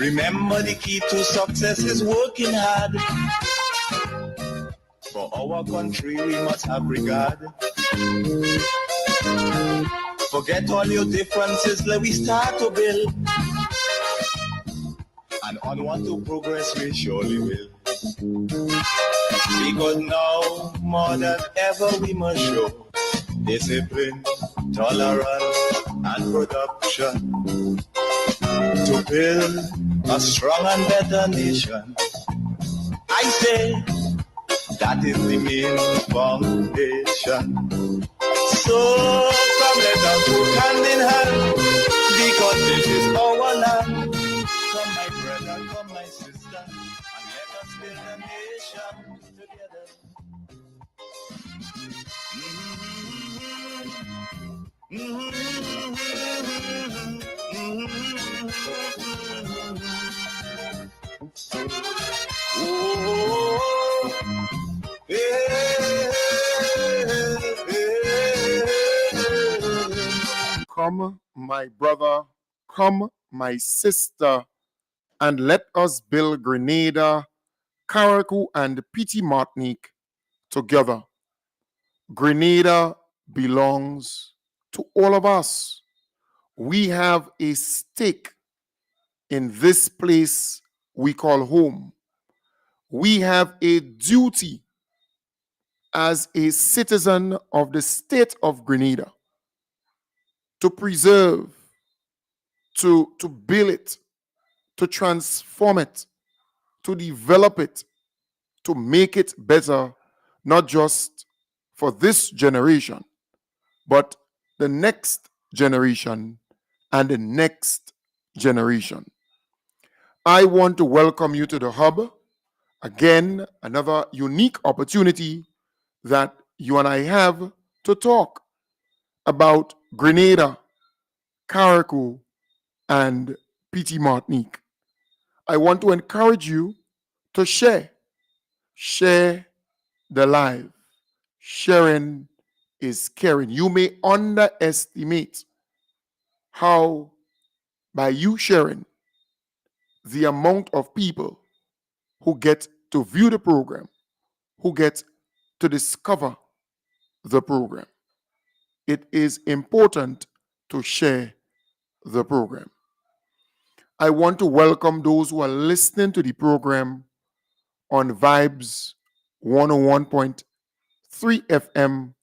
Remember, the key to success is working hard. For our country, we must have regard. Forget all your differences, let we start to build. And onward to progress we surely will. Because now, more than ever, we must show discipline, tolerance, and production to build a strong and better nation. I say that is the main foundation. So come let us work hand in hand, because this is our land. Come my brother, come my sister, and let us build a nation together. Come, my brother, come, my sister, and let us build Grenada, Carriacou, and Petite Martinique together. Grenada belongs to all of us. We have a stake in this place we call home. We have a duty as a citizen of the state of Grenada to preserve, to build it, to transform it, to develop it, to make it better, not just for this generation, but the next generation and the next generation. I want to welcome you to the Hub. Again, another unique opportunity that you and I have to talk about Grenada, Carriacou, and Petite Martinique. I want to encourage you to share the live. Sharing is caring. You may underestimate how, by you sharing, the amount of people who get to view the program, who get to discover the program. It is important to share the program. I want to welcome those who are listening to the program on Vibes 101.3 FM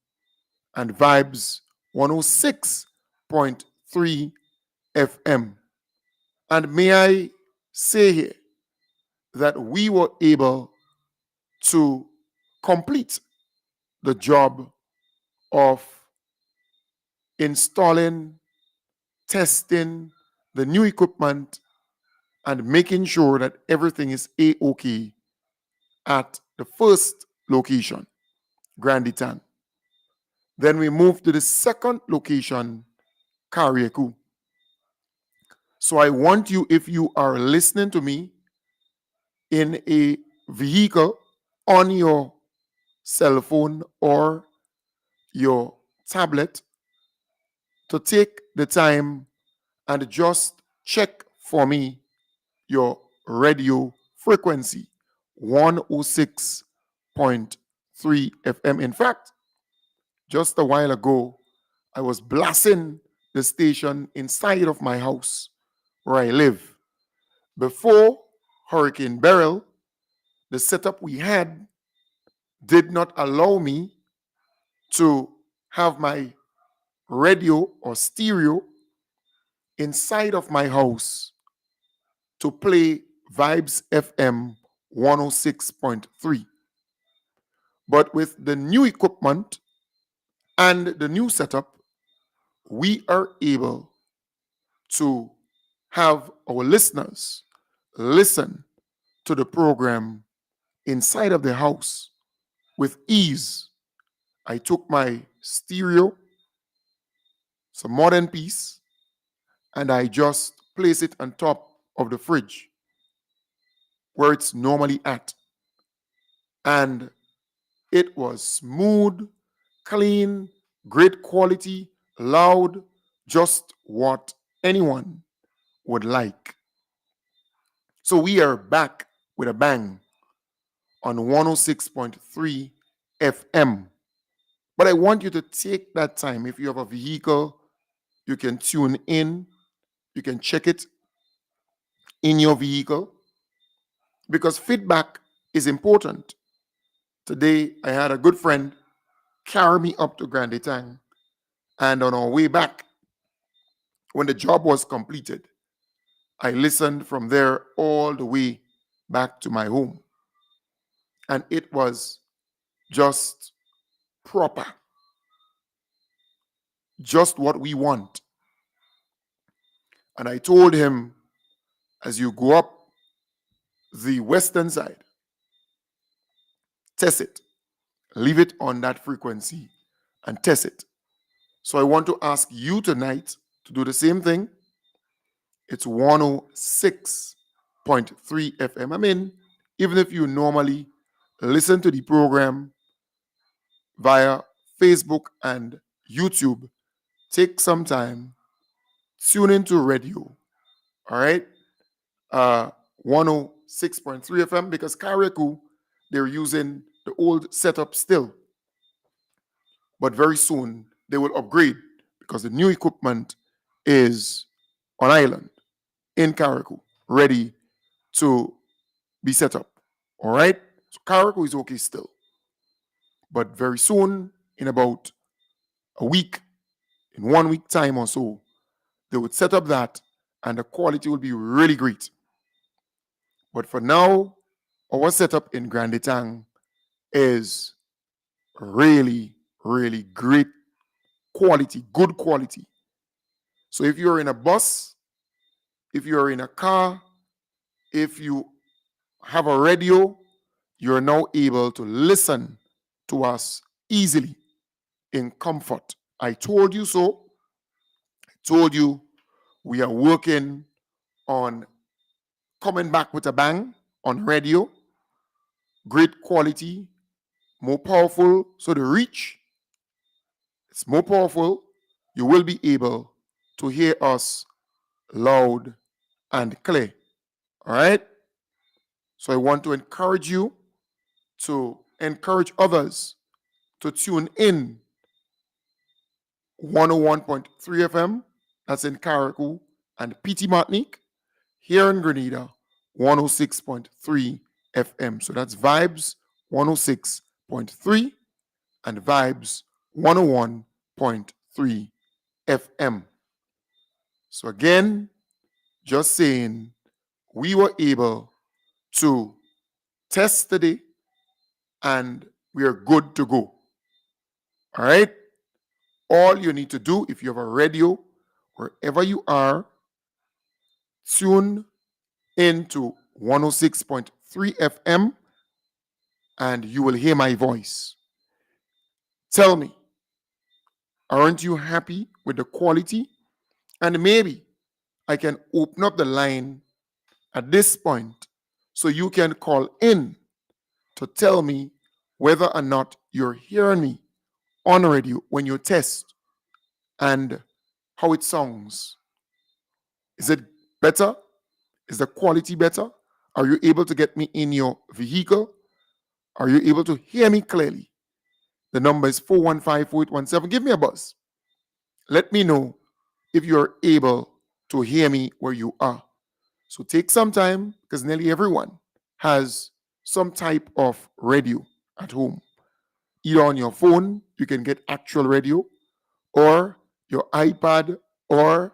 and Vibes 106.3 FM. And may I say here that we were able to complete the job of installing, testing the new equipment, and making sure that everything is A-OK at the first location, Granditan. Then we moved to the second location, Carriacou. So I want you, if you are listening to me in a vehicle, on your cell phone or your tablet, to take the time and just check for me your radio frequency, 106.3 FM. In fact, just a while ago, I was blasting the station inside of my house where I live. Before Hurricane Beryl, the setup we had did not allow me to have my radio or stereo inside of my house to play Vibes FM 106.3. But with the new equipment and the new setup, we are able to have our listeners listen to the program inside of the house with ease. I took my stereo, some modern piece, and I just place it on top of the fridge where it's normally at. And it was smooth, clean, great quality, loud, just what anyone would like. So we are back with a bang on 106.3 FM. But I want you to take that time. If you have a vehicle, you can tune in. You can check it in your vehicle because feedback is important. Today, I had a good friend carry me up to Grande Tang, and on our way back, when the job was completed, I listened from there all the way back to my home. And it was just proper, just what we want. And I told him, as you go up the western side, test it, leave it on that frequency and test it. So I want to ask you tonight to do the same thing. It's 106.3 FM. I mean, even if you normally listen to the program via Facebook and YouTube, take some time, tune into radio, all right? 106.3 FM, because Kariku, they're using the old setup still. But very soon, they will upgrade because the new equipment is on island in Kariku, ready to be set up. All right? So Kariku is okay still. But very soon, in about a week, in 1 week time or so, they would set up that and the quality will be really great. But for now, our setup in Grande Tang is really, really great quality, good quality. So if you're in a bus, if you're in a car, if you have a radio, you're now able to listen to us easily in comfort. I told you so. I told you we are working on coming back with a bang on radio. Great quality, more powerful. So the reach, it's more powerful. You will be able to hear us loud and clear. All right? So I want to encourage you to encourage others to tune in 101.3 FM, that's in Carriacou and PT Martinique, here in Grenada, 106.3 FM. So that's Vibes 106.3 and Vibes 101.3 FM. So again, just saying, we were able to test today and we are good to go. All right? All you need to do, if you have a radio, wherever you are, tune into 106.3 FM and you will hear my voice. Tell me, aren't you happy with the quality? And maybe I can open up the line at this point so you can call in to tell me whether or not you're hearing me on radio when you test and how it sounds. Is it better? Is the quality better? Are you able to get me in your vehicle? Are you able to hear me clearly? The number is 415-4817. Give me a buzz. Let me know if you're able to hear me where you are. So take some time because nearly everyone has some type of radio at home. Either on your phone, you can get actual radio, or your iPad, or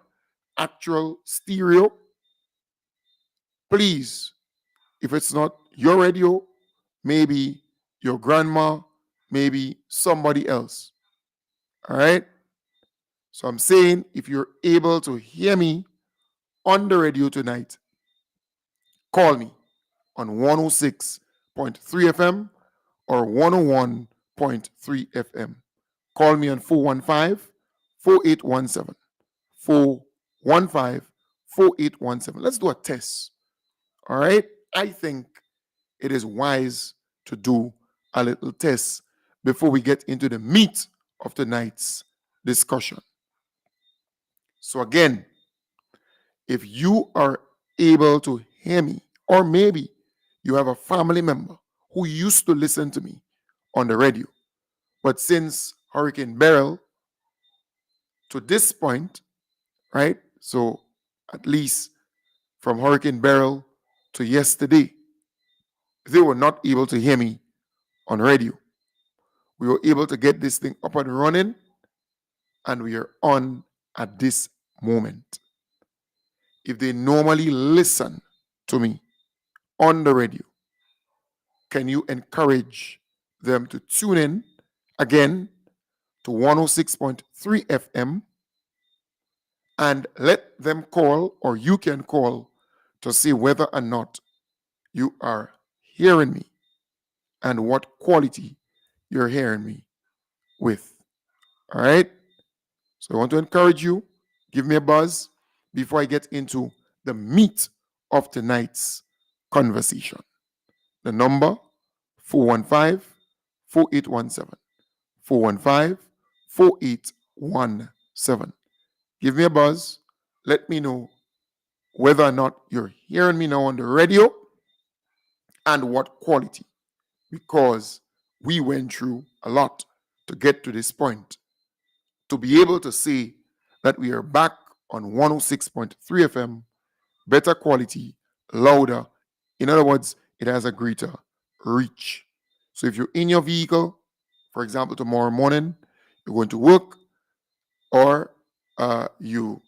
actual stereo. Please, if it's not your radio, maybe your grandma, maybe somebody else. All right? So I'm saying if you're able to hear me on the radio tonight, call me on 106.3 FM or 101.3 FM. Call me on 415-4817. 415-4817. Let's do a test. All right? I think it is wise to do a little test before we get into the meat of tonight's discussion. So again, if you are able to hear me Or maybe you have a family member who used to listen to me on the radio, but since Hurricane Beryl to this point, right? So at least from Hurricane Beryl to yesterday, they were not able to hear me on radio. We were able to get this thing up and running, and we are on at this moment. If they normally listen to me on the radio, can you encourage them to tune in again to 106.3 FM and let them call, or you can call to see whether or not you are hearing me and what quality you're hearing me with. All right? So I want to encourage you, give me a buzz before I get into the meat of tonight's conversation. The number 415 4817. 415 4817. Give me a buzz. Let me know whether or not you're hearing me now on the radio and what quality, because we went through a lot to get to this point. To be able to say that we are back on 106.3 FM, better quality, louder. In other words, it has a greater reach. So if you're in your vehicle, for example, tomorrow morning, you're going to work, or you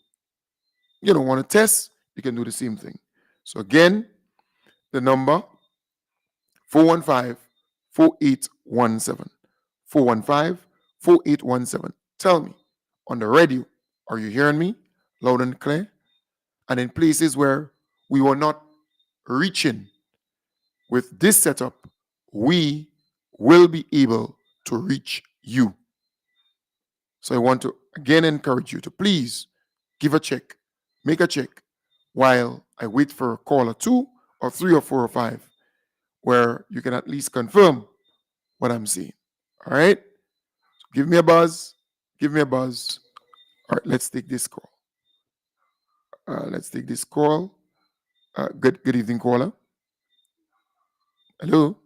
don't want to test, you can do the same thing. So again, the number 415 4817. 415 4817. Tell me, on the radio, are you hearing me loud and clear? And in places where we were not reaching with this setup, we will be able to reach you. So I want to again encourage you to please give a check, make a check, while I wait for a call or two or three or four or five, where you can at least confirm what I'm seeing. All right? So give me a buzz. Give me a buzz. All right, let's take this call. Good evening, caller. Hello?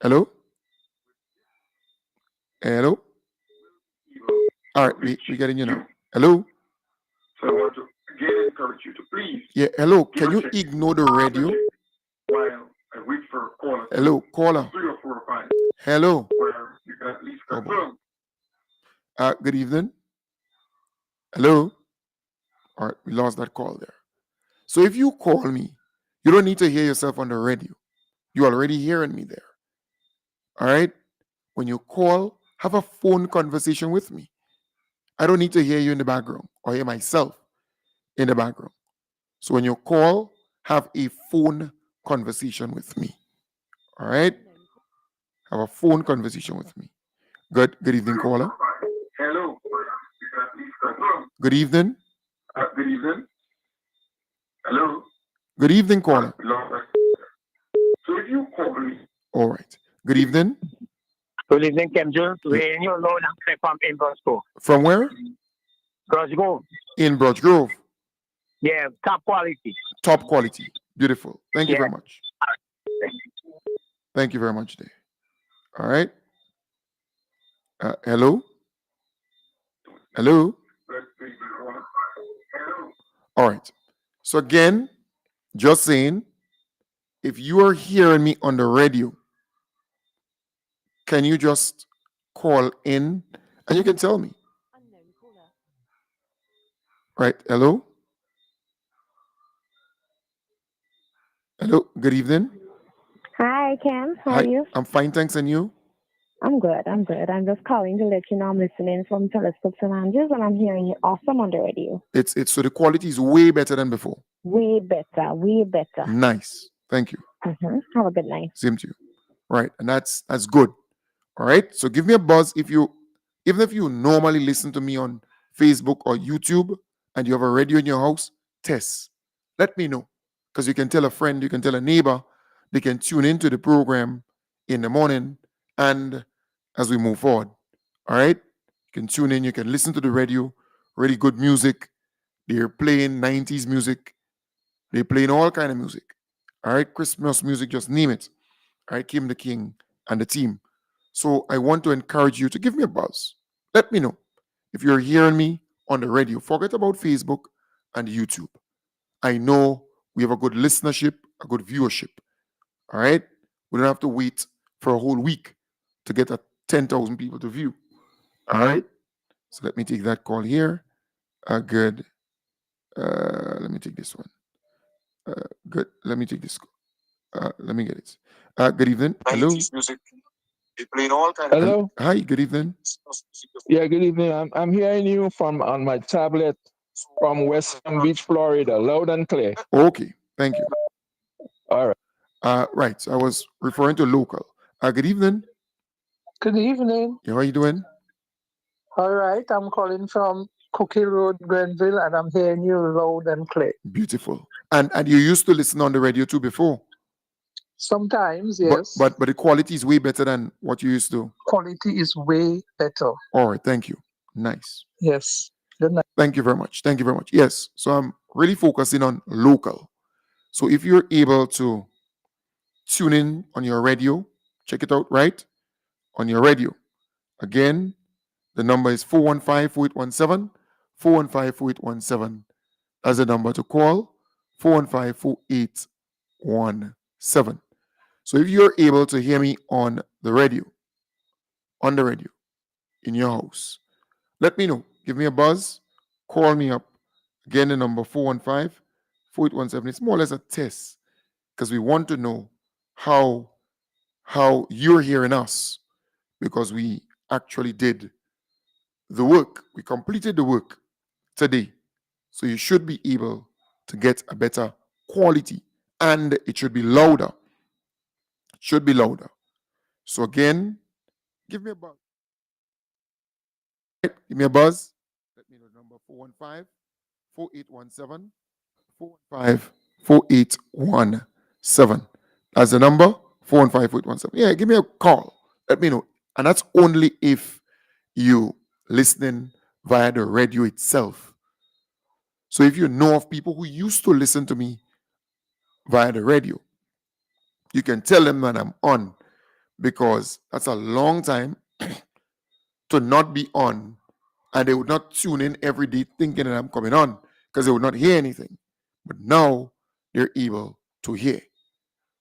Hello? Hello? All right, we're getting you now. Hello? So I want to again encourage you to please. Yeah, hello. Can you ignore the radio? While I wait for a caller. Hello, caller. 3 or 4 or 5. Hello. Where you can at least confirm. Good evening. Hello. All right, we lost that call there. So if you call me, you don't need to hear yourself on the radio. You're already hearing me there. All right? When you call, have a phone conversation with me. I don't need to hear you in the background or hear myself in the background. So when you call, have a phone conversation with me. All right? Have a phone conversation with me. Good evening, caller. Hello. Good evening. Good evening. Hello. Good evening, caller. So if you call me. All right. Good evening. Good evening, Kim Jones. We're in your loan and from in Brosco. From where? Brotch Grove. In Brotch Grove. Yeah, top quality. Top quality. Beautiful. Thank you very much. Thank you very much, Dave. All right. Hello? Hello? All right. So again, just saying, if you are hearing me on the radio, can you just call in and you can tell me? Right. Hello? Hello. Good evening. Hi, Cam. How are you? I'm fine, thanks. And you? I'm good. I'm just calling to let you know I'm listening from Telescope St. Andrews and I'm hearing you awesome on the radio. It's so the quality is way better than before. Way better. Way better. Nice. Thank you. Have a good night. Same to you. Right. And that's good. All right. So give me a buzz even if you normally listen to me on Facebook or YouTube and you have a radio in your house, test. Let me know. Because you can tell a friend, you can tell a neighbor, they can tune into the program in the morning and as we move forward. All right? You can tune in, you can listen to the radio, really good music. They're playing 90s music. They're playing all kind of music. All right, Christmas music, just name it. All right, Kim the King and the team. So I want to encourage you to give me a buzz. Let me know if you're hearing me on the radio. Forget about Facebook and YouTube. I know we have a good listenership, a good viewership. All right, we don't have to wait for a whole week to get 10,000 people to view. All right, so let me take that call here. Good. Let me take this one. Good. Let me take this. Let me get it. Good evening. Hello. Hello. Hi. Good evening. Yeah, good evening. I'm hearing you from on my tablet from West Palm Beach, Florida, loud and clear. Okay. Thank you. All right. Right. So I was referring to local. Good evening. Good evening. Yeah, how are you doing? All right, I'm calling from Cookie Road, Grenville, and I'm hearing you loud and clear. Beautiful. And you used to listen on the radio too before? Sometimes, yes. But the quality is way better than what you used to. Quality is way better. All right. Thank you. Nice. Yes. Good night. Thank you very much. Thank you very much. Yes. So I'm really focusing on local. So if you're able to tune in on your radio, check it out, right? On your radio. Again, the number is 415-4817, 415-4817. That's the number to call, 415-4817. So if you're able to hear me on the radio, in your house, let me know. Give me a buzz. Call me up. Again, the number 415-4817. It's more or less a test because we want to know how you're hearing us, because we actually did the work. We completed the work today. So you should be able to get a better quality, and it should be louder. It should be louder. So again, give me a buzz. Right? Give me a buzz. Let me know the number 415-4817. 415-4817. That's the number, 415-4817. Yeah, give me a call. Let me know. And that's only if you listening via the radio itself. So if you know of people who used to listen to me via the radio, you can tell them that I'm on, because that's a long time to not be on, and they would not tune in every day thinking that I'm coming on because they would not hear anything. But now they're able to hear.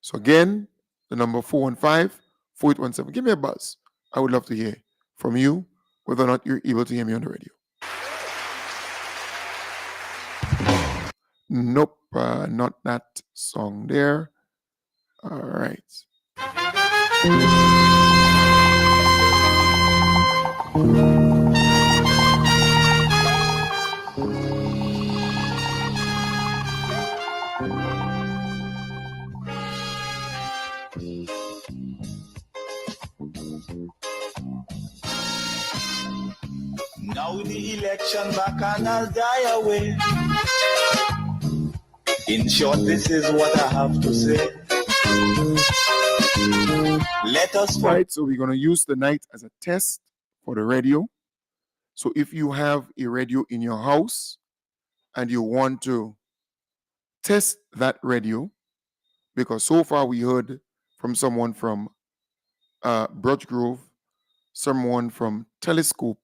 So again, the number 415-4817. Give me a buzz. I would love to hear from you whether or not you're able to hear me on the radio. Nope, not that song there. All right. Now the election back and I'll die away. In short, this is what I have to say. Let us Right, so we're going to use the night as a test for the radio. So if you have a radio in your house and you want to test that radio, because so far we heard from someone from Birch Grove, someone from Telescope,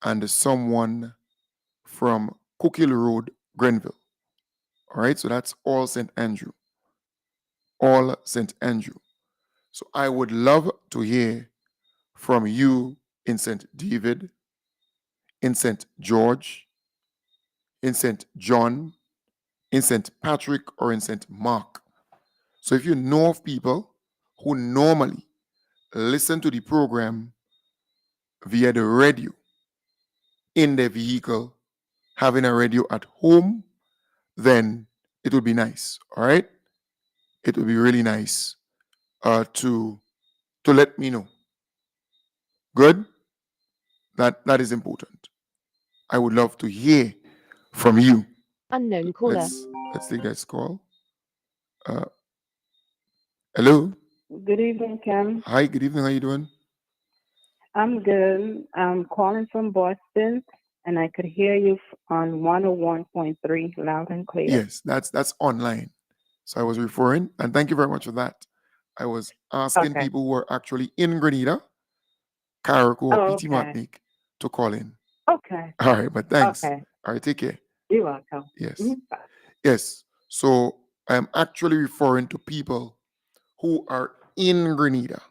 and someone from Cookill Road, Grenville. All right, so that's all St. Andrew. All St. Andrew. So I would love to hear from you in St. David, in St. George, in St. John, in St. Patrick, or in St. Mark. So if you know of people who normally listen to the program via the radio in their vehicle, having a radio at home, then it would be nice. All right, it would be really nice to let me know. Good. That is important. I would love to hear from you. Unknown caller. Let's take that call. Hello. Good evening, Kim. Hi. Good evening. How you doing? I'm good. I'm calling from Boston, and I could hear you on 101.3 loud and clear. Yes, that's online. So I was referring, and thank you very much for that. I was asking Okay. people who are actually in Grenada, Carriacou, or Oh, PT okay. Martinique to call in. Okay. All right, but thanks. Okay. All right, take care. You're welcome. Yes. Bye. Yes. So I'm actually referring to people who are in Grenada.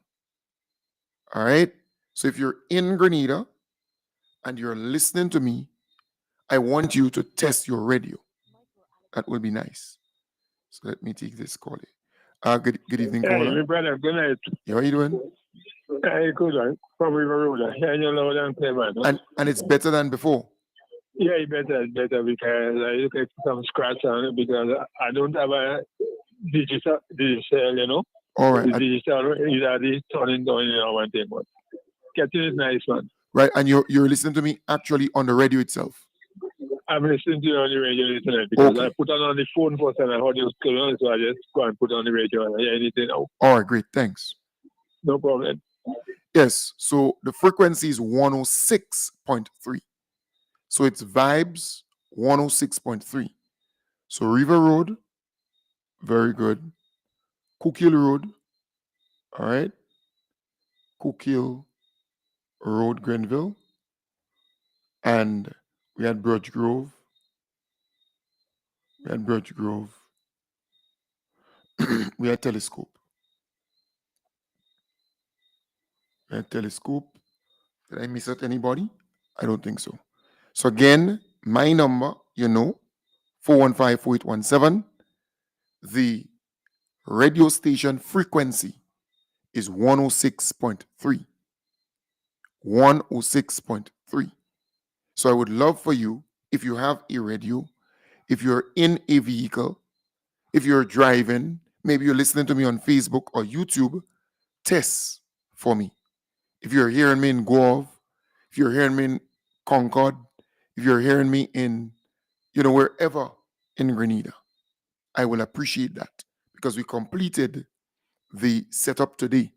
All right. So if you're in Grenada and you're listening to me, I want you to test your radio. That would be nice. So let me take this call. Good evening, Hey, caller. my brother, good night. Yeah, how you doing? Hey, good one. From River Road. Yeah, you loud and clear, man. And it's better than before. Yeah, it's better because I look at some scratch on it because I don't have a digital, you know. All right. The digital is already turning down, you know, one thing, but getting is nice, man. Right, and you're listening to me actually on the radio itself. I'm listening to you on the radio tonight because Okay. I put on the phone first and I heard you clear, so I just go and put on the radio and hear anything now. All right, great, thanks. No problem. Yes, so the frequency is 106.3. So it's Vibes 106.3. So River Road, very good. Cook Hill Road, all right. Cook Hill Road, Grenville. And we had Birch Grove. We had Birch Grove. We had Telescope. We had Telescope. Did I miss out anybody? I don't think so. So again, my number, 415-4817. The radio station frequency is 106.3. 106.3. So I would love for you, if you have a radio, if you're in a vehicle, if you're driving, maybe you're listening to me on Facebook or YouTube, test for me. If you're hearing me in Guelph, if you're hearing me in Concord, if you're hearing me in, wherever in Grenada, I will appreciate that because we completed the setup today.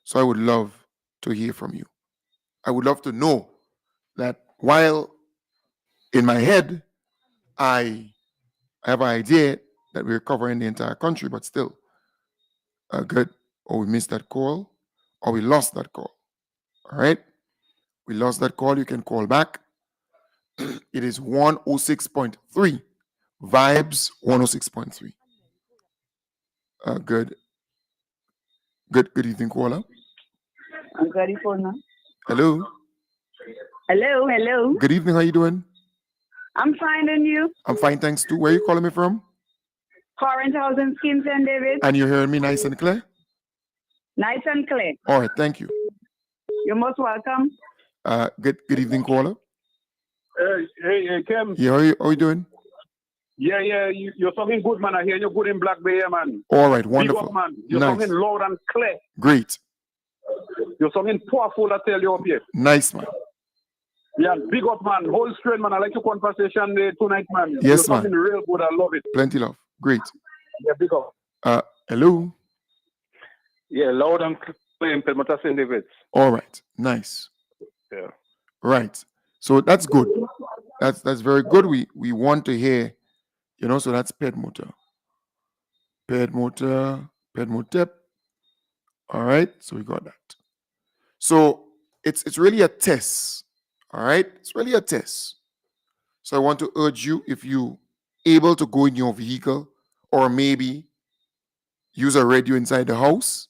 So I would love to hear from you. I would love to know that while in my head, I have an idea that we're covering the entire country, but still, good. Or we missed that call, or we lost that call. All right? We lost that call. You can call back. It is 106.3. Vibes 106.3. Good. Good evening, caller. I'm ready for now. Hello. Hello. Good evening. How you doing? I'm fine, and you? I'm fine, thanks too. Where are you calling me from? Current house in Skins and David. And you're hearing me nice and clear? Nice and clear. All right, thank you. You're most welcome. Good evening, caller. Hey, Kim. Yeah, how you doing? Yeah, you're talking good, man. I hear you good in Black Bay, man. All right, wonderful. Big up, man. You're nice. talking loud and clear. Great. You're talking powerful, I tell you up here. Nice, man. Yeah, big up, man. Whole straight, man. I like your conversation tonight, man. Yes, you're man. talking real good. I love it. Plenty love. Great. Yeah, big up. Hello. Yeah, loud and clear in Pelmata St. David's. All right, nice. Yeah. Right. So that's good. That's very good. We want to hear, so that's Pedmotor. Pedmotep. All right, so we got that. So it's really a test. All right, it's really a test. So I want to urge you, if you able to go in your vehicle or maybe use a radio inside the house,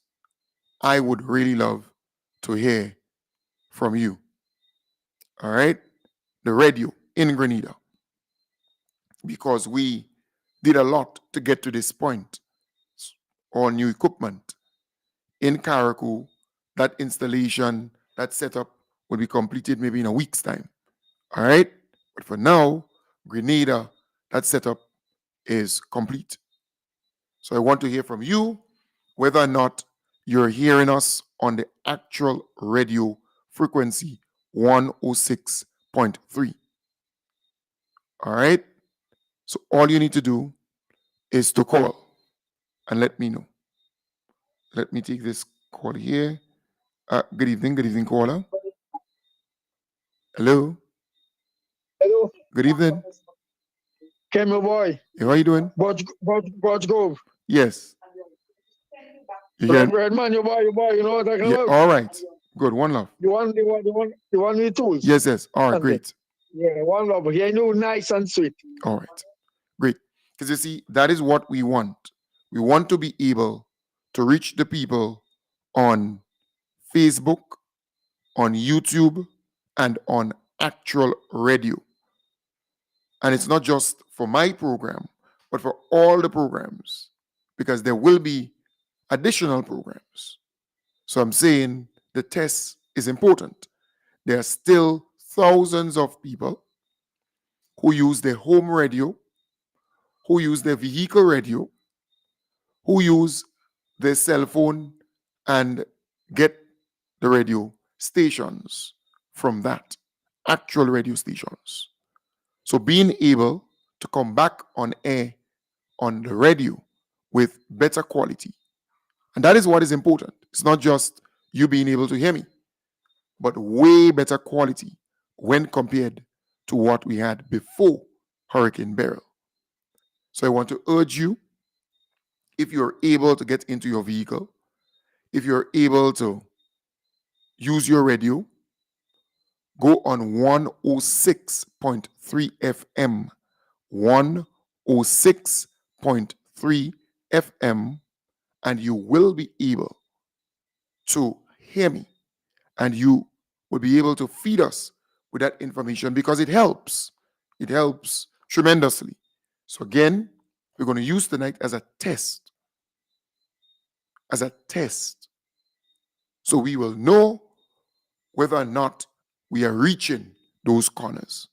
I would really love to hear from you. All right, the radio in Grenada, because we did a lot to get to this point. All new equipment in Carriacou. That installation, that setup will be completed maybe in a week's time. All right, but for now, Grenada, that setup is complete. So I want to hear from you whether or not you're hearing us on the actual radio frequency 106.3. All right. So all you need to do is to call and let me know. Let me take this call here. Good evening, caller. Hello. Hello. Good evening. Came your boy. How are you doing? Budge Grove. Yes. You can. Red man, your boy, you know what I can Yeah. love? All right. Good. One love. You want me tools? Yes. All right. Okay. Great. Yeah, one love. He knew nice and sweet. All right. Great. Because you see, that is what we want. We want to be able to reach the people on Facebook, on YouTube, and on actual radio. And it's not just for my program, but for all the programs, because there will be additional programs. So I'm saying the test is important. There are still thousands of people who use their home radio, who use their vehicle radio, who use their cell phone and get the radio stations from that, actual radio stations. So being able to come back on air on the radio with better quality. And that is what is important. It's not just you being able to hear me, but way better quality when compared to what we had before Hurricane Beryl. So I want to urge you, if you're able to get into your vehicle, if you're able to use your radio, go on 106.3 FM, 106.3 FM, and you will be able to hear me, and you will be able to feed us with that information because it helps. It helps tremendously. So again, we're going to use tonight as a test. As a test. So we will know whether or not we are reaching those corners.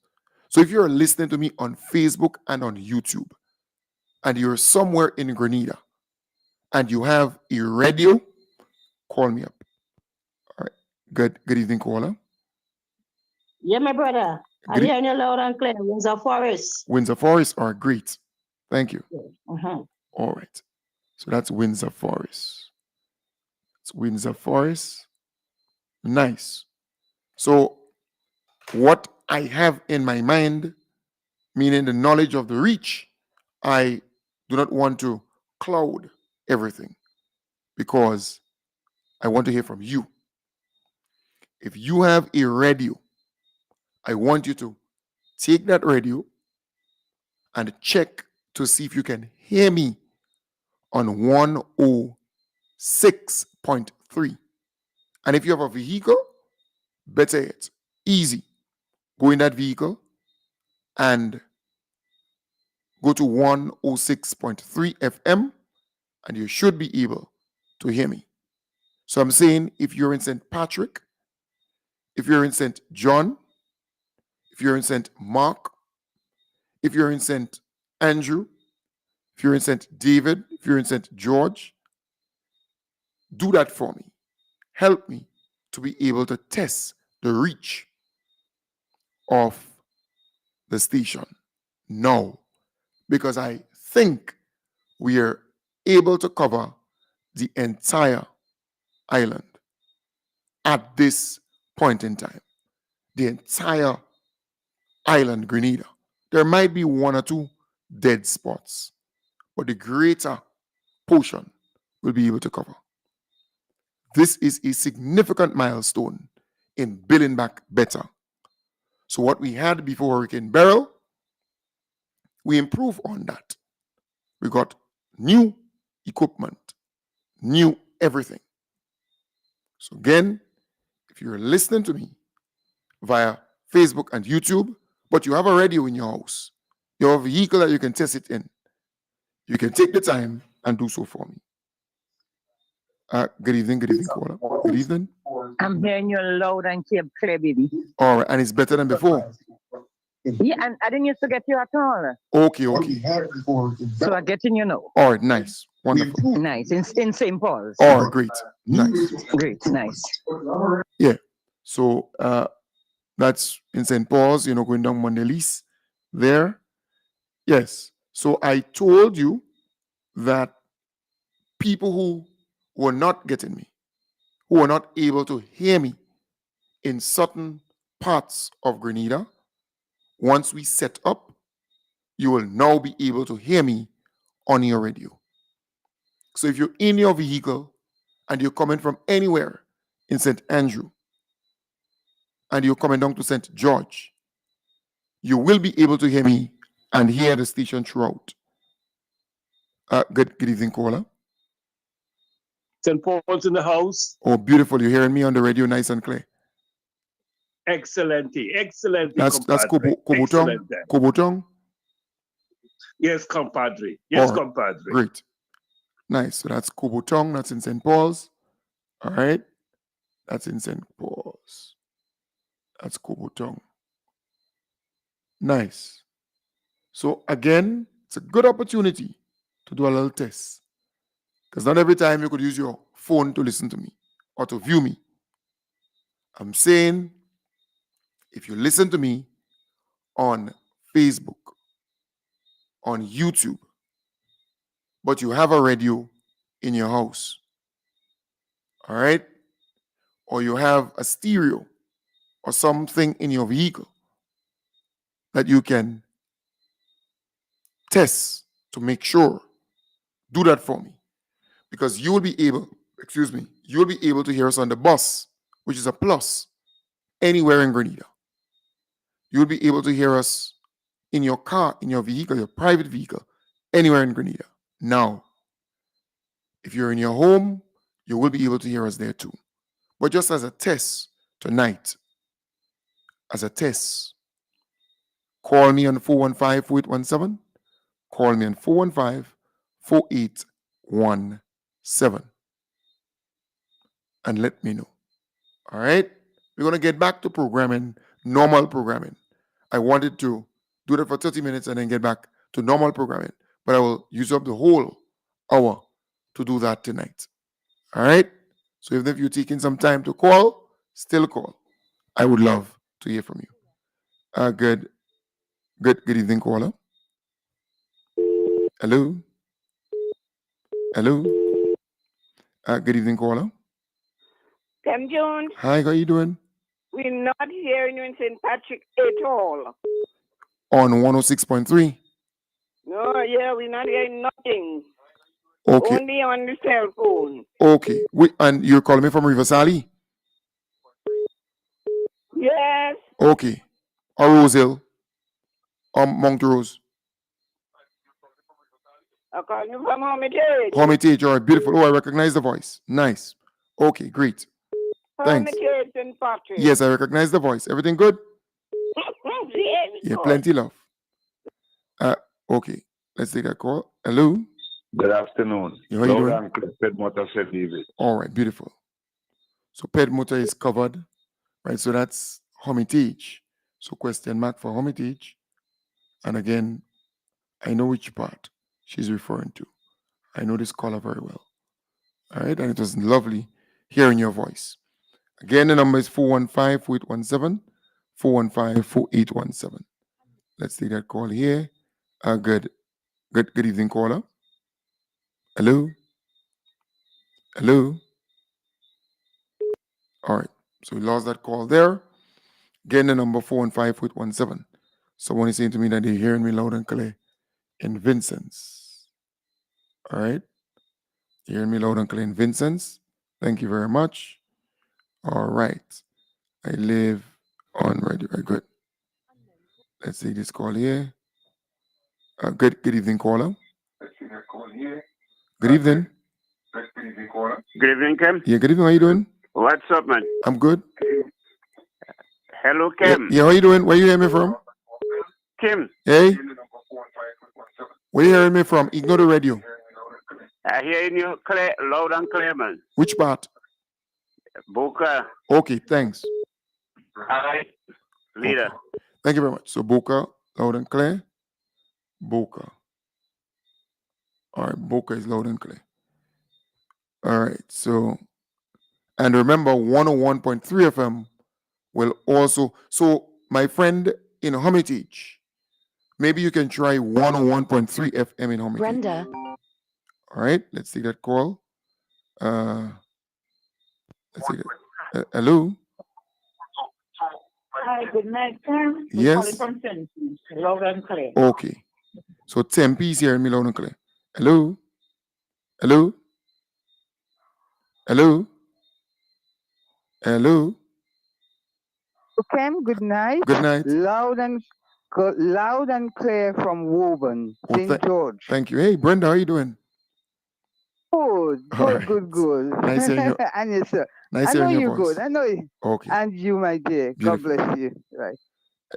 So if you're listening to me on Facebook and on YouTube, and you're somewhere in Grenada, and you have a radio, call me up. All right. Good evening, caller. Yeah, my brother. I'm Good e- hearing you loud and clear. Windsor Forest. Windsor Forest are great. Thank you. Uh-huh. All right. So that's Windsor Forest. It's Windsor Forest. Nice. So what I have in my mind, meaning the knowledge of the reach, I do not want to cloud everything because I want to hear from you. If you have a radio, I want you to take that radio and check to see if you can hear me on 106.3. And if you have a vehicle, better yet, easy. Go in that vehicle and go to 106.3 FM and you should be able to hear me. So I'm saying if you're in St. Patrick, if you're in St. John, if you're in St. Mark, if you're in St. Andrew, if you're in St. David, if you're in St. George, do that for me. Help me to be able to test the reach of the station now, because I think we are able to cover the entire island at this point in time. The entire island, Grenada. There might be one or two dead spots, but the greater portion will be able to cover. This is a significant milestone in building back better. So what we had before Hurricane Beryl, we improve on that. We got new equipment, new everything. So again, if you're listening to me via Facebook and YouTube, but you have a radio in your house, you have a vehicle that you can test it in, you can take the time and do so for me. Good evening, caller. Good evening. I'm hearing you loud and clear, baby. All right, and it's better than before. Yeah, and I didn't used to get you at all. Okay. So I'm getting you now. All right, nice. Wonderful. Nice. In St. Paul's. All right, great. Nice. Great, nice. Yeah. So that's in St. Paul's, going down Mondelez there. Yes. So I told you that people who were not getting me, who were not able to hear me in certain parts of Grenada, once we set up, you will now be able to hear me on your radio. So if you're in your vehicle and you're coming from anywhere in St. Andrew and you're coming down to St. George, you will be able to hear me and hear the station throughout. Good evening, caller. St. Paul's in the house. Oh, beautiful. You're hearing me on the radio nice and clear. Excellent. That's Kobotong. Kobotong? Yes, compadre. Yes, compadre. Great. Nice. So that's Kobotong. That's in St. Paul's. All right. That's in St. Paul's. That's Kobotong. Nice. So again, it's a good opportunity to do a little test. Because not every time you could use your phone to listen to me or to view me. I'm saying if you listen to me on Facebook, on YouTube, but you have a radio in your house, all right? Or you have a stereo or something in your vehicle that you can test to make sure, do that for me. Because you will be able, you'll be able to hear us on the bus, which is a plus, anywhere in Grenada. You'll be able to hear us in your car, in your vehicle, your private vehicle, anywhere in Grenada. Now, if you're in your home, you will be able to hear us there too. But just as a test tonight, as a test, call me on 415-4817. Call me on 415-4817. And let me know. All right? We're going to get back to programming, normal programming. I wanted to do that for 30 minutes and then get back to normal programming. But I will use up the whole hour to do that tonight. All right? So if you're taking some time to call, still call. I would love to hear from you. Good evening, caller. Hello? Hello? Good evening, caller. Kem Jones. Hi, how you doing? We're not hearing you in St. Patrick at all. On 106.3? No, we're not hearing nothing. Okay. Only on the cell phone. Okay. And you're calling me from River Sally? Yes. Okay. Or Rose Hill? Or Mount Rose? I call you from Hermitage. Hermitage, all right, beautiful. Oh, I recognize the voice. Nice. Okay, great. Thanks. Hermitage St. Patrick. Yes, I recognize the voice. Everything good? Yeah, plenty love. Okay, let's take that call. Hello? Good afternoon. Yeah, how you doing? Pedmota St. David. All right, beautiful. So Pedmota is covered, right? So that's Hermitage. So question mark for Hermitage. And again, I know which part she's referring to. I know this caller very well. All right, and it was lovely hearing your voice. Again, the number is 415-4817, 415-4817. Let's take that call here. Good evening, caller. Hello? Hello? All right, so we lost that call there. Again, the number 415-4817. Someone is saying to me that they're hearing me loud and clear in Vincent's. All right? You're hearing me loud and clear in Vincent's. Thank you very much. All right. I live on radio. Right, good. Let's see this call here. Good evening, caller. Good evening. Good evening, Kim. Yeah, good evening. How you doing? What's up, man? I'm good. Hello, Kim. Yeah, how you doing? Where you hearing me from? Kim. Hey? Where you hearing me from? Ignore the radio. I hear you clear, loud and clear, man. Which part? Boca. Okay, thanks. Hi. Leader. Okay. Thank you very much. So Boca, loud and clear. Boca. All right, Boca is loud and clear. All right, so, and remember 101.3 FM will also, so my friend in Hermitage, maybe you can try 101.3 FM in Hermitage. Brenda. All right, let's take that call. Let's take it. Hello? Hi, good night, Sam. Yes. Calling from St. Loud and clear. Okay, So Tempe is hearing me loud and clear. Hello? Hello? Hello? Hello? Kem, good night. Good night. Loud and clear from Woburn, Oh, St. George. thank you. Hey, Brenda, how you doing? Good, All right. good. Nice hearing you. And yes, sir. Nice I know hearing your you're voice. good. I know you. Okay. And you, my dear. Beautiful. God bless you. Right.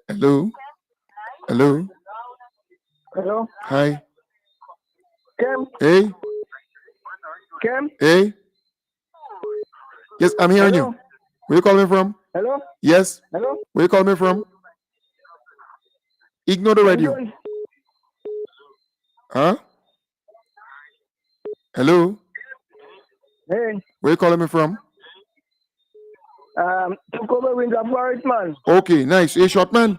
Hello? Hello? Hello? Hi. Kem? Hey? Kem? Hey? Yes, I'm hearing Hello? you. Where you calling me from? Hello? Yes. Hello? Where you calling me from? Ignore the radio. Huh? Hello? Hey. Where you calling me from? Took over Windsor Forest, man. Okay, nice. Hey, short man.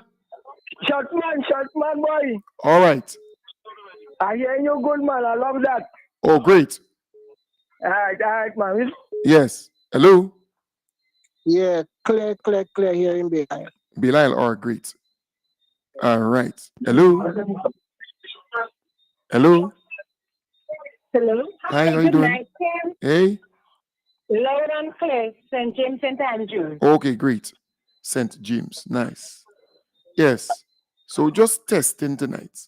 Short man, boy. All right. I hear you good, man. I love that. Oh, great. All right, man. Yes. Hello? Yeah, clear here in Bilal. Bilal, all right, great. All right. Hello? Hello? Hello. Hi, how you Good doing? night, Tim. Hey? Loud and clear, St. James, St. Andrews. Okay, great. St. James, nice. Yes. So just testing tonight.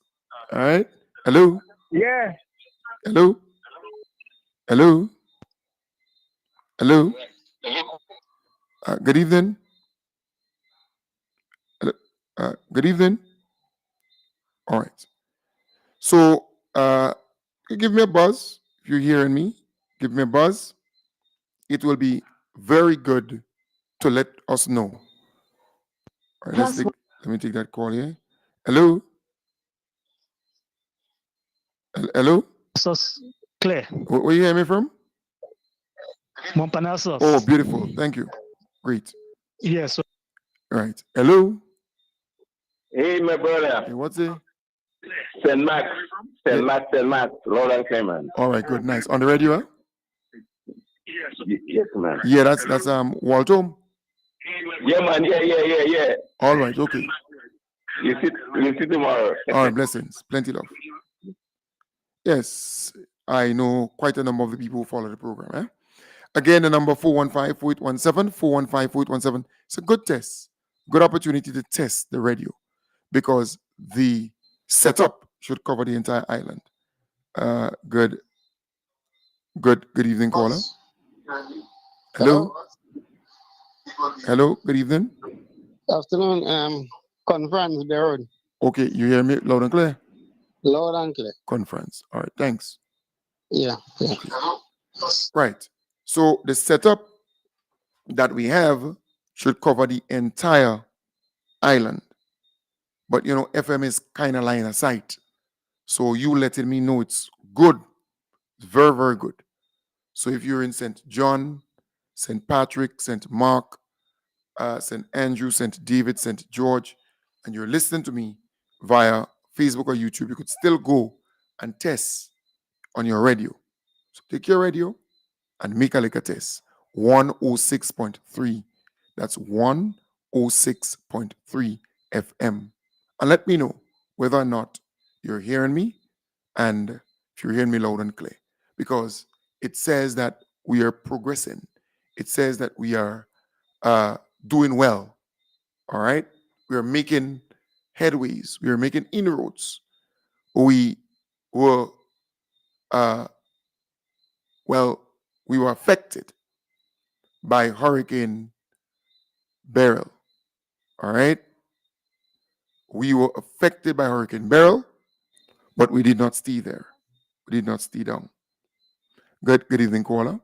All right. Hello? Yeah. Hello? Hello? Hello? Good evening. Hello? Good evening. All right. So give me a buzz if you're hearing me. Give me a buzz. It will be very good to let us know. All right, let me take that call here. Hello? Hello? Clear. Where you hear me from? Montparnasse. Oh, beautiful. Thank you. Great. Yes. All right. Hello? Hey, my brother. Hey, what's it? St. Max, Lord and Clement. All right, good, nice. On the radio, huh? Yes, man. Yeah, that's Walton. Yeah, man. Yeah. All right, okay. You see tomorrow. All right, blessings. Plenty love. Yes, I know quite a number of the people who follow the program. Eh? Again, the number 415-4817, 415-4817. It's a good test. Good opportunity to test the radio because the setup should cover the entire island. Good evening, caller. Hello? Hello, good evening. Afternoon, conference, the road. Okay, you hear me loud and clear? Loud and clear. Conference. All right, thanks. Yeah. Okay. Right. So the setup that we have should cover the entire island. But you know, FM is kind of line of sight. So you letting me know it's good. It's very, very good. So if you're in St. John, St. Patrick, St. Mark, St. Andrew, St. David, St. George, and you're listening to me via Facebook or YouTube, you could still go and test on your radio. So take your radio and make a little test. 106.3. That's 106.3 FM. And let me know whether or not you're hearing me and if you're hearing me loud and clear. Because it says that we are progressing. It says that we are doing well. All right? We are making headways. We are making inroads. We were, we were affected by Hurricane Beryl. All right? We were affected by Hurricane Beryl, but we did not stay there. We did not stay down. Good evening, caller.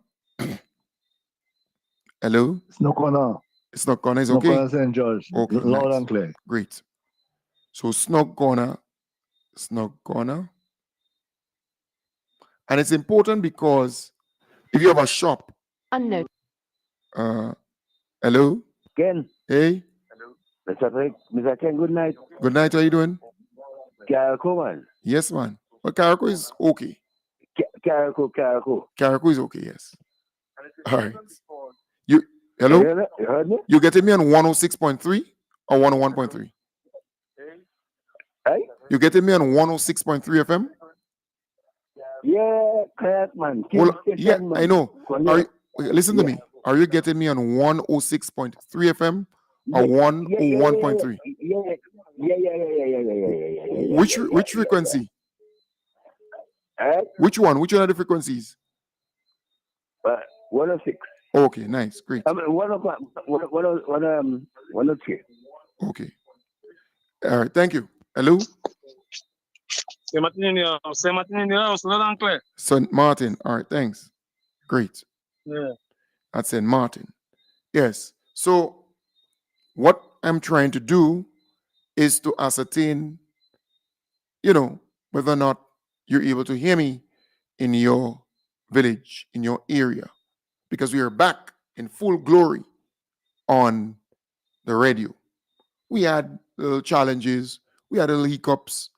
Hello? It's not gonna. It's not gonna. It's Not okay? gonna St. George. Okay, Loud nice. and clear. Great. So Snug Corner. And it's important because if you have a shop. Unknown. Hello? Ken. Hey? Mr. Ken, good night. Good night, how you doing? Carrico, man. Yes, man. But Carrico is okay. Carrico. Carrico is okay, yes. All right. Hello? You heard me? You getting me on 106.3 or 101.3? Hey? You getting me on 106.3 FM? Yeah, correct, man. Well, Keep yeah, man. I know. Are you, listen to Yeah. me. Are you getting me on 106.3 FM or Yeah, 101.3? Which frequency? Which one? Which one are the frequencies? 106. Okay, nice, great. 103. Okay. All right, thank you. Hello? St. Martin in the house, loud and clear. St. Martin. All right, thanks. Great. Yeah. That's St. Martin. Yes. So what I'm trying to do is to ascertain, whether or not you're able to hear me in your village, in your area, because we are back in full glory on the radio. We had little challenges, we had little hiccups,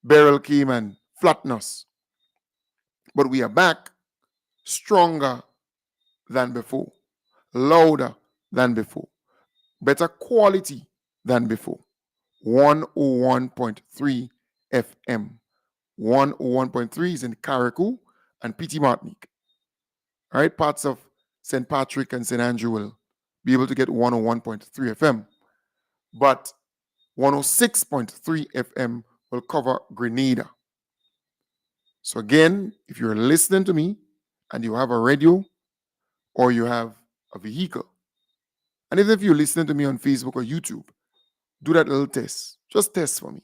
Beryl came and flattened us, but we are back stronger than before, louder than before, better quality than before. 101.3 FM. 101.3 is in Carriacou and Petit Martinique. All right, parts of St. Patrick and St. Andrew will be able to get 101.3 FM. But 106.3 FM will cover Grenada. So again, if you're listening to me and you have a radio or you have a vehicle, and even if you're listening to me on Facebook or YouTube, do that little test. Just test for me.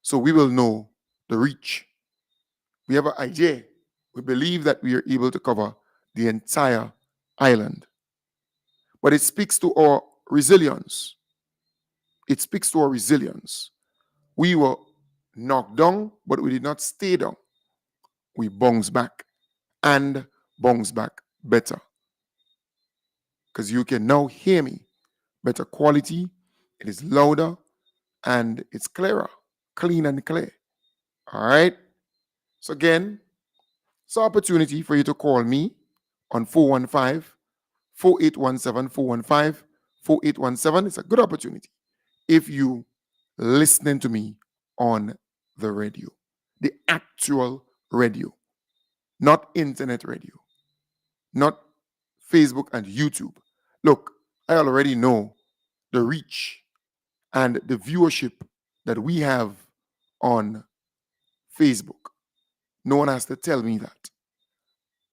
So we will know the reach. We have an idea. We believe that we are able to cover the entire island. But it speaks to our resilience. It speaks to our resilience. We were knocked down, but we did not stay down. We bounced back and bounced back better. Because you can now hear me. Better quality, it is louder, and it's clearer, clean and clear. All right? So again, it's an opportunity for you to call me on 415-4817, 415-4817. It's a good opportunity if you listening to me on the radio, the actual radio, not internet radio, not Facebook and YouTube. Look, I already know the reach and the viewership that we have on Facebook. No one has to tell me that.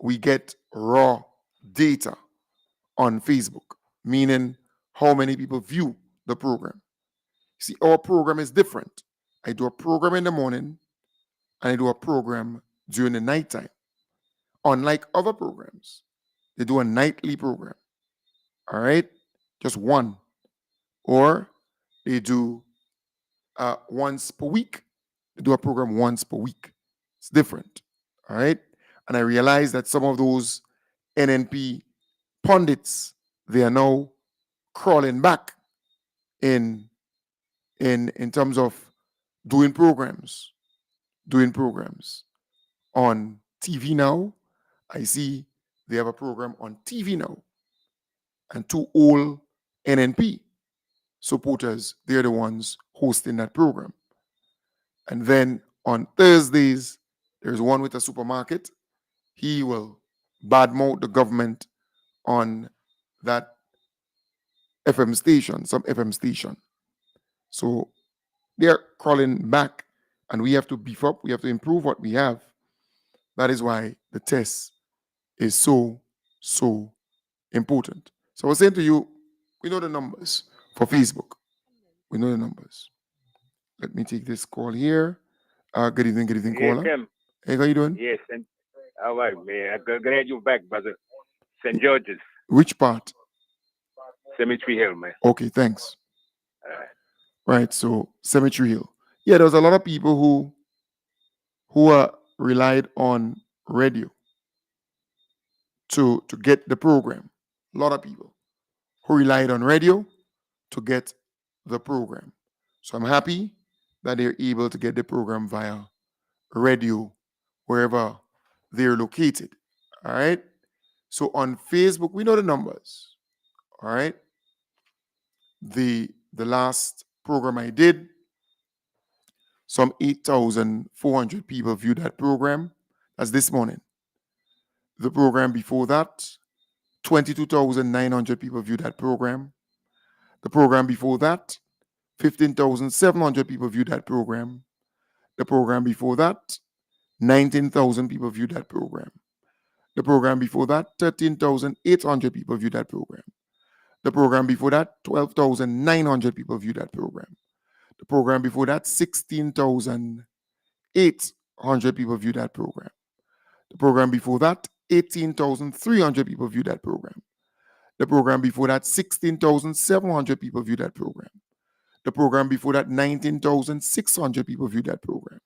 We get raw data on Facebook, meaning how many people view the program. See, our program is different. I do a program in the morning and I do a program during the nighttime. Unlike other programs, they do a nightly program. All right? Just one. Or they do once per week. They do a program once per week. It's different. All right? And I realize that some of those NNP pundits, they are now crawling back in terms of doing programs on TV now. I see they have a program on TV now, and two old NNP supporters, they're the ones hosting that program. And then on Thursdays, there's one with a supermarket. He will badmouth the government on that FM station, some FM station. So they're crawling back, and we have to beef up. We have to improve what we have. That is why the test is so important. So I was saying to you, we know the numbers for Facebook. We know the numbers. Let me take this call here. Good evening, Yeah, caller. Tim. Hey, how you doing? Yes, and all right, man. I'm glad you're back, brother. St. George's, Which part? Cemetery Hill, man. Okay, thanks. All right. Right, so Cemetery Hill. Yeah, there was a lot of people who relied on radio to get the program. A lot of people who relied on radio to get the program. So I'm happy that they're able to get the program via radio wherever they're located. All right. So on Facebook, we know the numbers. All right. The last program I did, some 8,400 people viewed that program. That's this morning. The program before that, 22,900 people viewed that program. The program before that, 15,700 people viewed that program. The program before that, 19,000 people viewed that program. The program before that, 13,800 people viewed that program. The program before that, 12,900 people viewed that program. The program before that, 16,800 people viewed that program. The program before that, 18,300 people viewed that program. The program before that, 16,700 people viewed that program. The program before that, 19,600 people viewed that program.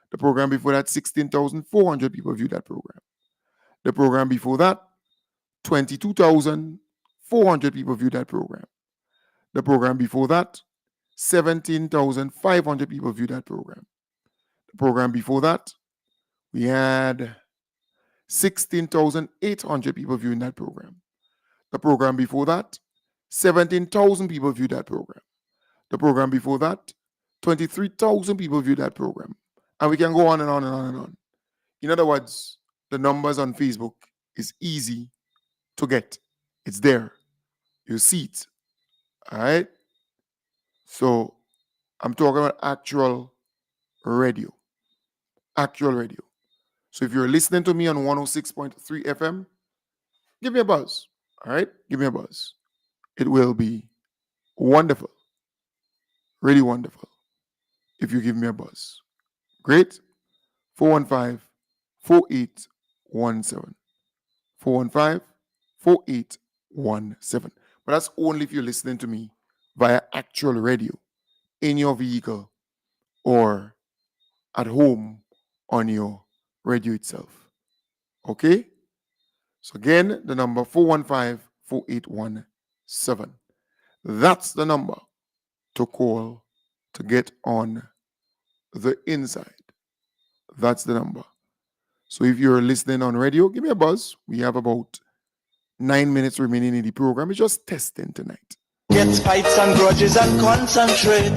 The program before that, 16,400 people viewed that program. The program before that, 22,400 people viewed that program. The program before that, 17,500 people viewed that program. The program before that, we had 16,800 people viewing that program. The program before that, 17,000 people viewed that program. The program before that, 23,000 people viewed that program. And we can go on and on and on and on. In other words, the numbers on Facebook is easy to get. It's there. You see it. All right? So I'm talking about actual radio. Actual radio. So if you're listening to me on 106.3 FM, give me a buzz. All right? Give me a buzz. It will be wonderful. Really wonderful if you give me a buzz. Great. 415-4817. 415-4817. But that's only if you're listening to me via actual radio in your vehicle or at home on your radio itself. Okay? So again, the number 415-4817. That's the number to call to get on the inside. That's the number. So if you're listening on radio, give me a buzz. We have about 9 minutes remaining in the program. It's just testing tonight. Get spites and grudges and concentrate.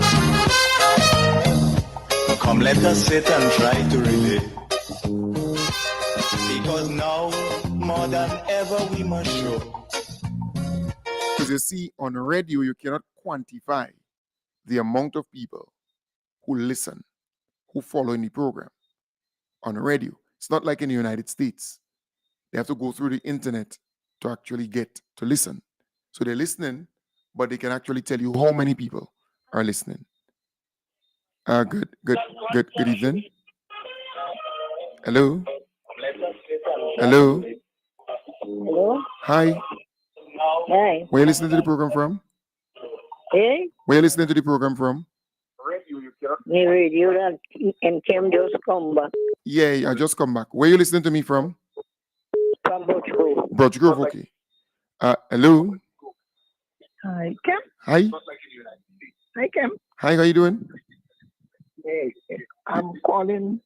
Come, let us sit and try to relate. Because now, more than ever, we must show. Because you see, on radio, you cannot quantify the amount of people who listen, who follow in the program on radio. It's not like in the United States. They have to go through the internet to actually get to listen. So they're listening, but they can actually tell you how many people are listening. Good evening. Hello. Hello. Hello. Hi. Hi. Where are you listening to the program from? Hey. Where are you listening to the program from? The radio that and Kim just come back Yeah, I just come back. Where are you listening to me from? from Butch Grove. Butch Grove, okay. Hello. Hi, Kim. Hi. Hi, Kim. Hi, how you doing? Hey, I'm calling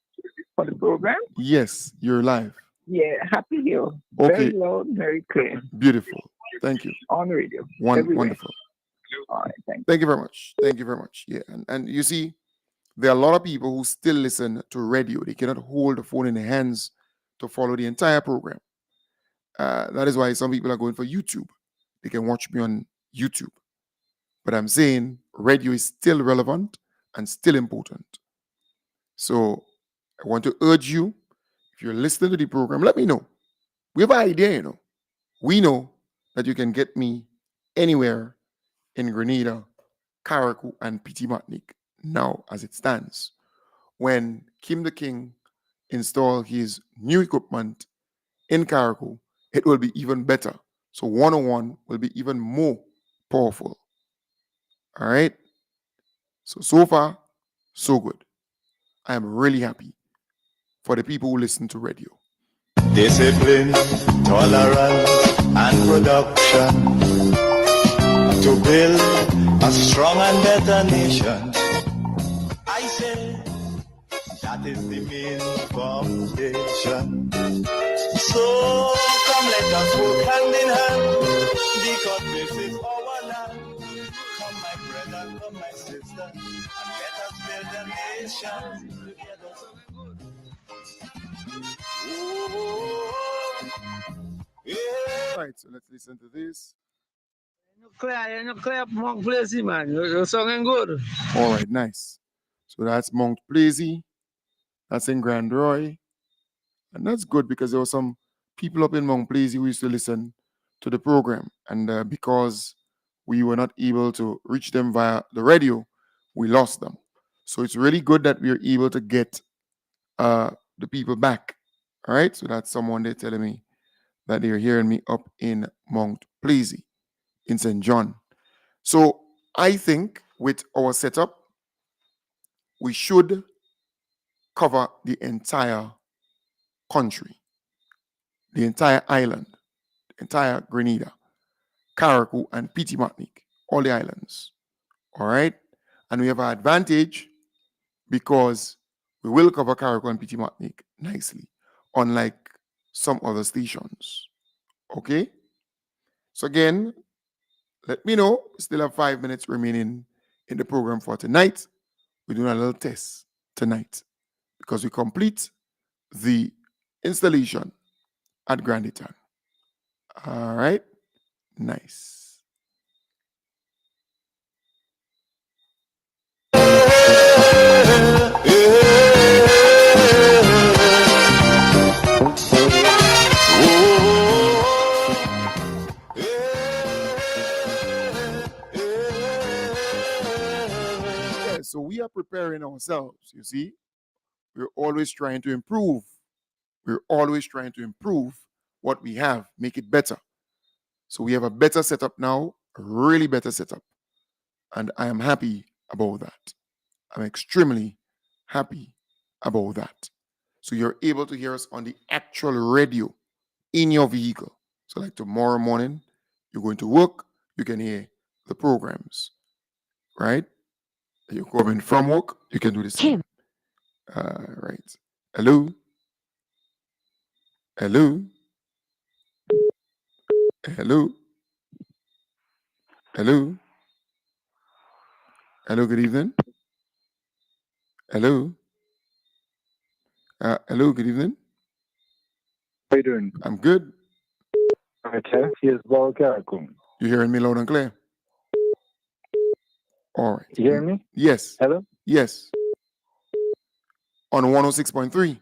for the program. Yes, you're live. Yeah, happy you. Okay. Very loud, very clear. Beautiful. Thank you. On radio. Everywhere. Wonderful. All right, thank you. Thank you very much. Thank you very much. Yeah, and you see, there are a lot of people who still listen to radio. They cannot hold the phone in their hands to follow the entire program. That is why some people are going for YouTube. They can watch me on YouTube. But I'm saying radio is still relevant and still important. So I want to urge you, if you're listening to the program, let me know. We have an idea, you know. We know that you can get me anywhere in Grenada, Carriacou, and Petit Martinique now as it stands. When Kim the King install his new equipment in Carriacou, it will be even better. So 101 will be even more powerful. All right? So far, so good. I am really happy for the people who listen to radio. Discipline, tolerance, and production to build a strong and better nation. I say that is the main foundation. So come, let us work hand in hand, because this is our land. Come, my brother, come, my sister, and let us build a nation together. Oh, yeah. Right, so let's listen to this. Clear Monk Placy, man. You're singing good. All right, nice. So that's Mount Plaisy. That's in Grand Roy. And that's good because there were some people up in Mount Plaisy who used to listen to the program. And because we were not able to reach them via the radio, we lost them. So it's really good that we are able to get the people back. All right. So that's someone they're telling me that they're hearing me up in Mount Plaisy in St. John. So I think with our setup, we should cover the entire country, the entire island, the entire Grenada, Carriacou, and Petit Martinique, all the islands. All right. And we have an advantage because we will cover Carriacou and Petit Martinique nicely, unlike some other stations. Okay. So again, let me know. We still have 5 minutes remaining in the program for tonight. We're doing a little test tonight because we complete the installation at Granditan. All right. Nice. Yeah, so we are preparing ourselves, you see. We're always trying to improve. We're always trying to improve what we have, make it better. So we have a better setup now, a really better setup. And I am happy about that. I'm extremely happy about that. So you're able to hear us on the actual radio in your vehicle. So like tomorrow morning, you're going to work, you can hear the programs, right? You're coming from work, you can do the same. Right. Hello? Hello? Hello? Hello? Hello, good evening. Hello? Hello, good evening. How you doing? I'm good. Okay, here's Paul Caracum. You hearing me loud and clear? All right. You hear me? Yes. Hello? Yes. On 106.3?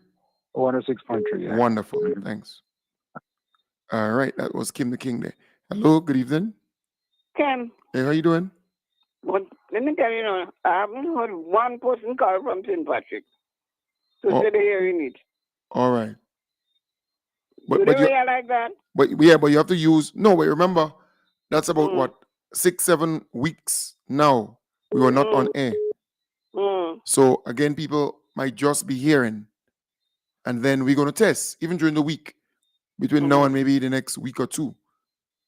106.3, yeah. Wonderful. Thanks. All right. That was Kim the King there. Hello, good evening. Kim, Hey, how you doing? but let me tell you, I haven't heard one person call from St. Patrick to Oh. say they're hearing it. All right. Do they really like that? But you have to use but remember, that's about what 6-7 weeks now. We were not on air. So again, people might just be hearing, and then we're gonna test even during the week between now and maybe the next week or two.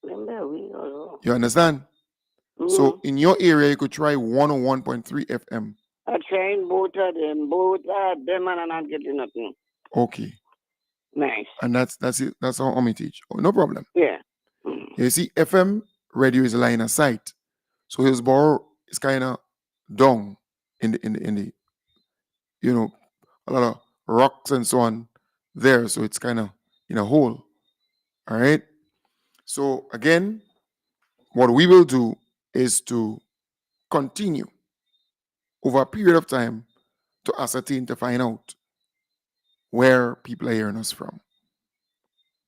You understand? So in your area, you could try 101.3 FM. I tried both of them, and I'm not getting nothing. Okay. Nice. And that's it. That's our omitage. Oh, no problem. Yeah. You see, FM radio is a line of sight. So Hillsborough is kind of down in the a lot of rocks and so on there. So it's kind of in a hole. All right. So again, what we will do is to continue over a period of time to ascertain, to find out where people are hearing us from.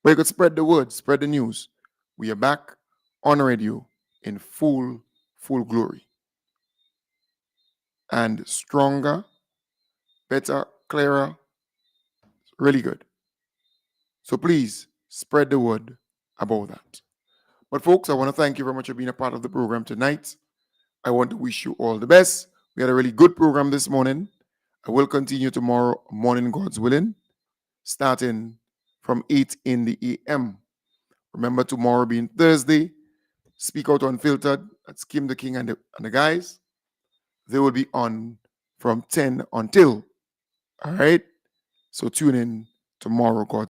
But you could spread the word, spread the news. We are back on radio in full glory. And stronger, better, clearer, really good. So please spread the word about that. But folks, I want to thank you very much for being a part of the program tonight. I want to wish you all the best. We had a really good program this morning. I will continue tomorrow morning, God's willing, starting from 8 in the a.m. Remember, tomorrow being Thursday, Speak Out Unfiltered. That's Kim the King and the guys. They will be on from 10 until. All right? So tune in tomorrow, God